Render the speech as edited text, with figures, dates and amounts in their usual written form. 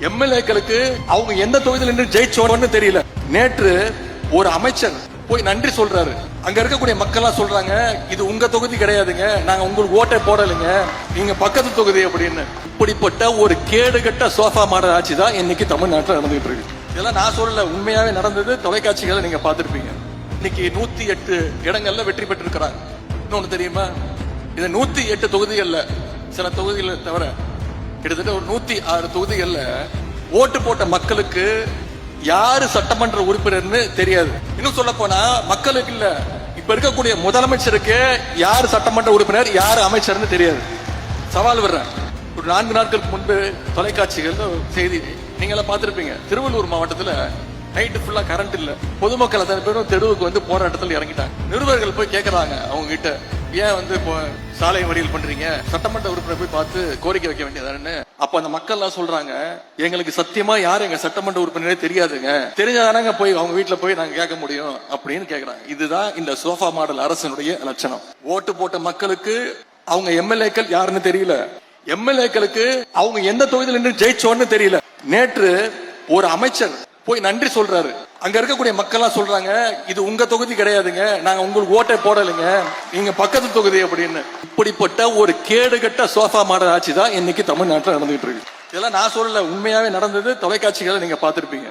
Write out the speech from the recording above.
எம்எல்ஏக்களுக்கு அவங்க எந்த தொகுதியில் நின்று ஜெயிச்சோன்னு தெரியல. நேற்று ஒரு அமைச்சர் போய் நன்றி சொல்றாரு. அங்க இருக்கக்கூடிய மக்கள் எல்லாம் சொல்றாங்க, இது உங்க தொகுதி கிடையாதுங்க, நாங்க உங்களுக்கு ஓட்டை போடலைங்க, நீங்க பக்கத்து தொகுதி அப்படின்னு. இப்படிப்பட்ட ஒரு கேடுகட்ட சோஃபா மாடல் ஆட்சி தான் இன்னைக்கு தமிழ்நாட்டில் நடந்துகிட்டு இருக்கு. இதெல்லாம் நான் சொல்லல, உண்மையாவே நடந்தது. தொலைக்காட்சிகளை நீங்க பார்த்திருப்பீங்க. இன்னைக்கு 108 இடங்கள்ல வெற்றி பெற்று இருக்கிறாங்க. இன்னொன்னு தெரியுமா, இது 108 தொகுதிகள்ல, சில தொகுதிகளை தவிர கிட்டத்தட்ட ஒரு 106 தொகுதிகள்ல ஓட்டு போட்ட மக்களுக்கு யாரு சட்டமன்ற உறுப்பினர்னு தெரியாது. இன்னும் சொல்ல போனா மக்களுக்கு இல்ல, இப்ப இருக்கக்கூடிய முதலமைச்சருக்கு யாரு சட்டமன்ற உறுப்பினர் யாரு அமைச்சர்னு தெரியாது. சவால் வர்றேன். ஒரு 4 நாட்களுக்கு முன்பு தொலைக்காட்சிகள் செய்தி நீங்க எல்லாம் பார்த்திருப்பீங்க. திருவள்ளூர் மாவட்டத்துல நைட்டு ஃபுல்லா கரண்ட் இல்ல. பொதுமக்கள் அத்தனை பேரும் தெருவுக்கு வந்து போராட்டத்தில் இறங்கிட்டாங்க. நிருபர்கள் போய் கேட்கறாங்க அவங்க கிட்ட, ஏன் வந்து சாலை மறியல் பண்றீங்க, சட்டமன்ற உறுப்பினர் போய் பார்த்து கோரிக்கை வைக்க வேண்டியதானு. அப்ப அந்த மக்கள் எல்லாம் சொல்றாங்க, எங்களுக்கு சத்தியமா யாரு எங்க சட்டமன்ற உறுப்பினரே தெரியாதுங்க, தெரிஞ்சாதானங்க போய் அவங்க வீட்டுல போய் நாங்க கேட்க முடியும் அப்படின்னு கேக்குறாங்க. இதுதான் இந்த சோஃபா மாடல் அரசனுடைய லட்சணம். ஓட்டு போட்ட மக்களுக்கு அவங்க எம்எல்ஏக்கள் யாருன்னு தெரியல, எம்எல்ஏக்களுக்கு அவங்க எந்த தொகுதியில் நின்று ஜெயிச்சோன்னு தெரியல. நேற்று ஒரு அமைச்சர் போய் நன்றி சொல்றாரு. அங்க இருக்கக்கூடிய மக்கள் எல்லாம் சொல்றாங்க, இது உங்க தொகுதி கிடையாதுங்க, நாங்க உங்களுக்கு ஓட்டை போடலைங்க, நீங்க பக்கத்து தொகுதி அப்படின்னு. இப்படிப்பட்ட ஒரு கேடுகட்ட சோஃபா மாடல் ஆட்சி தான் இன்னைக்கு தமிழ்நாட்டில் நடந்துகிட்டு இருக்கு. இதெல்லாம் நான் சொல்லல, உண்மையாவே நடந்தது. தொலைக்காட்சிகளை நீங்க பார்த்திருப்பீங்க.